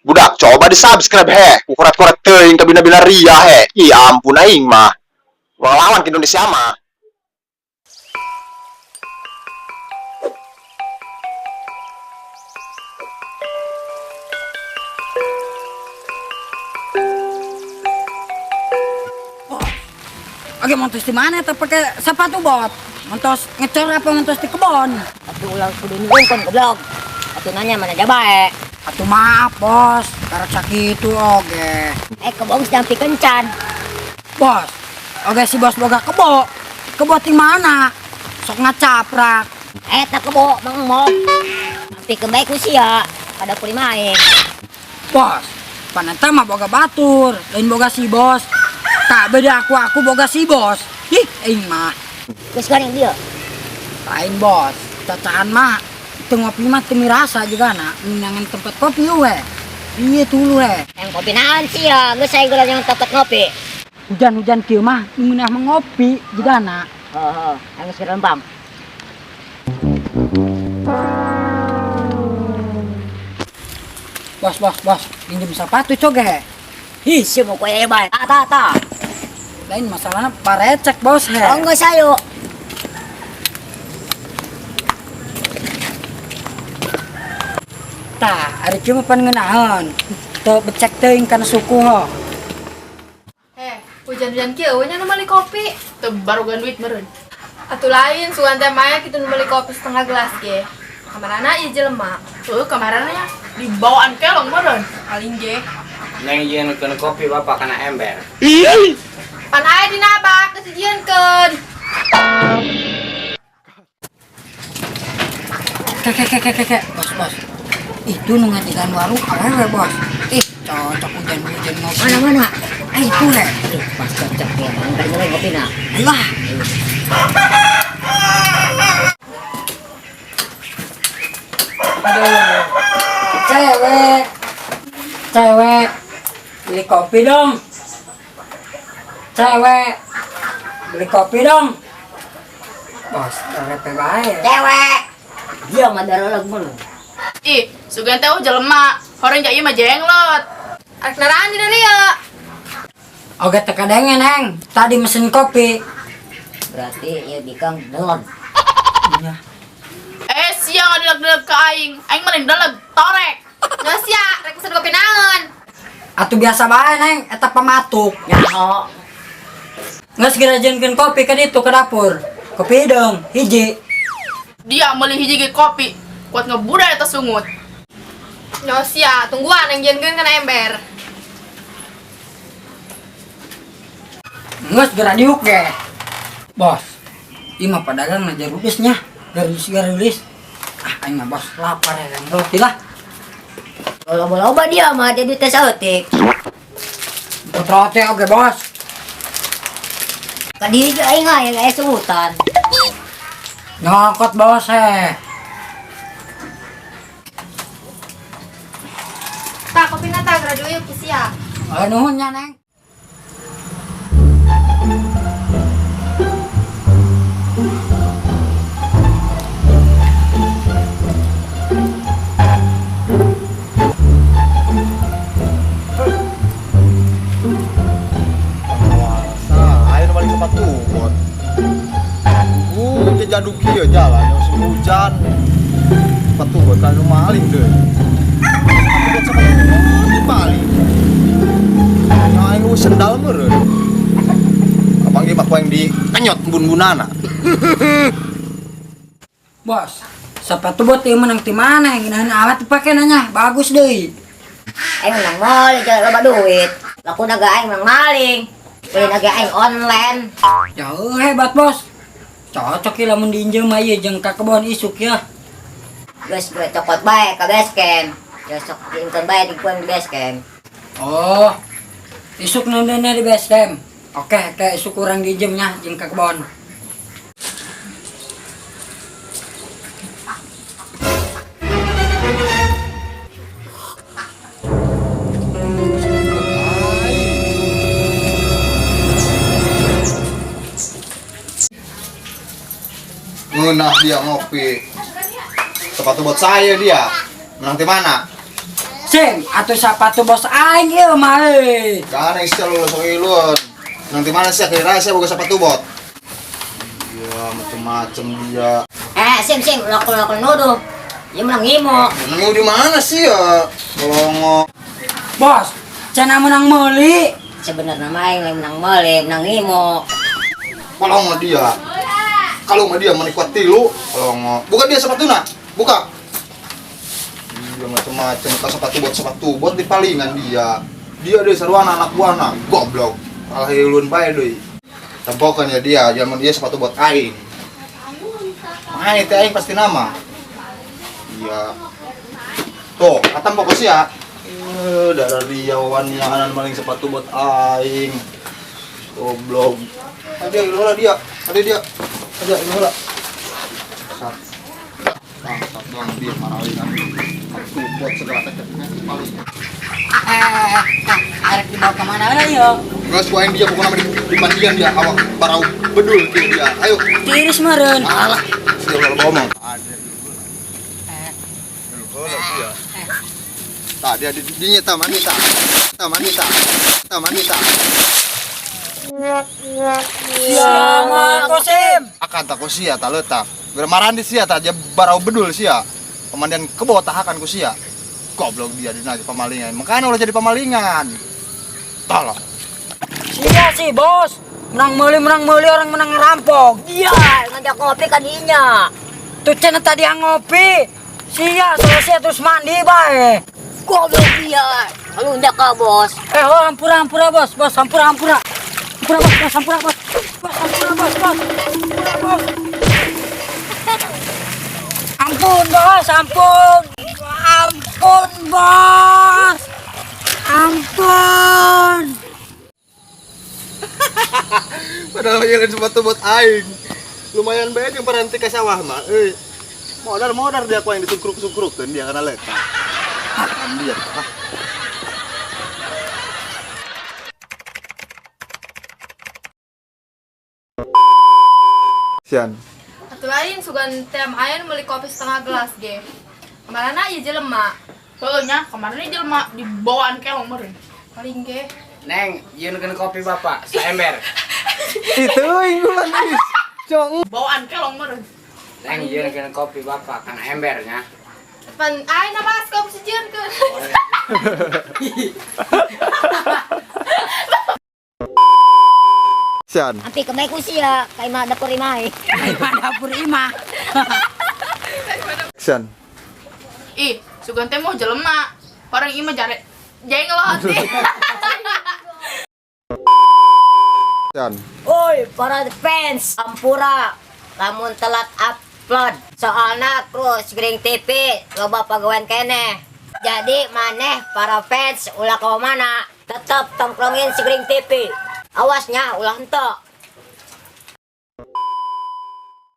Budak, coba di-subscribe he. Kurat-kurat teuing ke bina-bina ria he. Ih ampun aing mah. Lawan ke Indonesia mah. Oke, montos di mana? Tapi pakai sepatu bot. Montos ngecor apa montos di kebon? Atuh ulang kudu nyungkon goblok. Atuh nanya mana jabae. Atuh maaf bos, karena sakitu oge. Kebong sedang kencan. Bos, oge si bos boga kebo. Kebo di mana? Sok ngacaprak. Tak kebo mang mau. Tapi kebaik usia pada kuli main. Bos, paneta mah boga batur, lain boga si bos. Tak beda aku boga si bos. Ih, aing mah. Geus goreng dia. Lain bos, cacahan mah itu ngopi mah teu mirasa juga na. Minangan tempat kopi we. Iya dulu we. Yang kopi naon sih ya? Geus saya gula yang tempat ngopi. Hujan-hujan kieu mah minah mengopi juga na. Heeh, yang geus rembang. Bos, pinjam sepatu coge. Ih, semua koyo bae. Ta. Lain masalahnya parecek bos he. Oh, geus ayo. Tah, ada cuma pangenahan. Teu becek teuing kana suku ho. Hujan-hujan kieu nya nu meuli kopi. Teu barugan duit meureun. Atuh lain sugan teh maya kitu nu meuli kopi setengah gelas ge. Kamarana ieu jelema. Kamarana nya dibawaan kelong meureun. Paling ge. Neng jieunkeun kopi bapak kana ember. Pan aya dina abak geus dijieunkeun. Kek. Bos. Itu nu ngadigan warung awewe bos. Ih, cocok hujan-hujan ngopi. Mana? Itu he. Pas cocok ya, kan mulai ngopi na. Lah. Aduh. Cewek. Beli kopi dong. Cewek. Beli kopi dong. Bos, cewek bae. Cewek. Dia mah darolag mulu. Ih, sugan teh jelema. Horeng ja ieu mah jenglot. Arek naraan dina ieu. Oke tekadengen neng. Tadi mesin kopi. Berarti ieu bikang delon. Iya. Sia ngadeleg-deleg ka aing. Aing mah deleg torek. Geus ya, rek pesen kopi naon? Atuh biasa bae neng. Eta pamatuk. Nyaho. Nges gerajenkeun kopi ka ditu ke dapur. Kopi dong, hiji. Dia meuli hiji ge kopi. Kuat ngebuda eta sungut. Nyos ya, tungguan yang jenkeun kana ember. Nges gerak diuk ge. Bos, ieu mah pedagang na jarudesnya. Garis. Aing mah bos lapar ya yang roti lah. Loba-loba dia mah jadi tes eutik. Buat roti oke bos. Kadi aja aing aya aya sungutan. Nyokot bos he. Tak kopi nata gradu yuk sia. Nuhun nya neng. Jaduk kieu jalan musim hujan. Sepatu buat kan maling deh. Buat sepatu maling. Nah, aing sendal meureun. Abang ge baku yang dikenyot bun-bunana. Bos, sepatu buat ieu menang ti mana yang ginahan awet dipake nanya. Bagus deui. Aing menang mall jangan loba duit. Laku naga aing menang maling. Beli naga aing online. Jauh hebat bos. Cocok ya lamun diinjem mah ieu jeung ka kebon isuk ya. Geus gue cokot bae ka base camp. Geus sok diinten bae di kuan di base camp. Oh, isuk nendena di base camp. Oke, isuk kurang diinjemnya jeung ka kebon. Ngeunah dia ngopi. Sepatu buat saya dia. Menang di mana? Sim, atuh sepatu bos aing ieu mah euy. Kan yang selalu sok ilun. Nanti mana sih akhirnya saya boga sepatu bot. Iya, macem-macem dia. Sim, lakul nuduh. Dia menang ngimo. Nemu di mana sih ya? Kalau Bos, cenah menang meuli. Sebenarnya mah yang menang meuli, menang ngimo. mau dia. Kalau mau dia menikmati lu, kalau mau bukan dia sepatuna, buka. Dia macam-macam sepatu bot di palingan dia. Dia deh sarwana anak buana, goblok. Malah ilun bae deui. Tempokannya dia, zaman dia sepatu bot aing. Makanya teh aing pasti nama. Iya. Tuh, katam pokok ya. Darah dia wanianan maling sepatu bot aing. Goblok. Ada dia. Ada ilola. Sat. Bangsat doang dia marahin aku. Aku buat segala tekniknya paling. Arek dibawa ke mana lah yo? Terus buain dia pokoknya di mandian dia awak barau bedul dia. Ayo. Tiris meureun. Alah. Dia udah ngomong. Ada. Dia. Tak dia di tamanita. Siapa Kosim? Akan tak sia tak letak. Germaran di sia tak dia barau bedul sia. Kemudian ke bawah tahakan ku sia. Goblok dia di nasi pemalingan. Makanya ulah jadi pemalingan. Tolong. Sia sih bos. Menang meuli orang menang ngerampok. Iya, ngajak kopi kan inya. Tuh cenah tadi yang ngopi. Sia selesai terus mandi bae. Goblok dia. Lu ndak ka bos. Hampura bos. Bos hampura. Hampura bos. Ampun bos. Padahal yang sepatu buat aing. Lumayan banyak yang berhenti ke sawah mah. Modar dia aku yang disukruk-sukruk kan dia karena letak. Kan dia. Sian. Atuh lain sugan tem ayeuna meuli kopi setengah gelas ge. Kamarana ieu jelema. Heuh nya, kemarin jelema dibawaan kelong meureun. Paling ge. Neng, yeun kopi bapak, saember. Itu inggulan nih. Cong. Bawaan kelong meureun. Neng, yeun kopi bapak, kan embernya. Pan ayeuna mas kopi sejieun keun. Sian. Tapi kemai ku sia, kay mah dapur imai. Dapur imah. Sian. Ih, sugan teh mau jelema. Parang ieu mah jare jai ngeloti. Sian. Oi, para fans, ampura. Lamun telat upload, soalna terus Gring TV loba pagawean kene. Jadi maneh para fans ulah ka mana, tetep tongkrongin si Gring TV. Awasnya ulah henteu.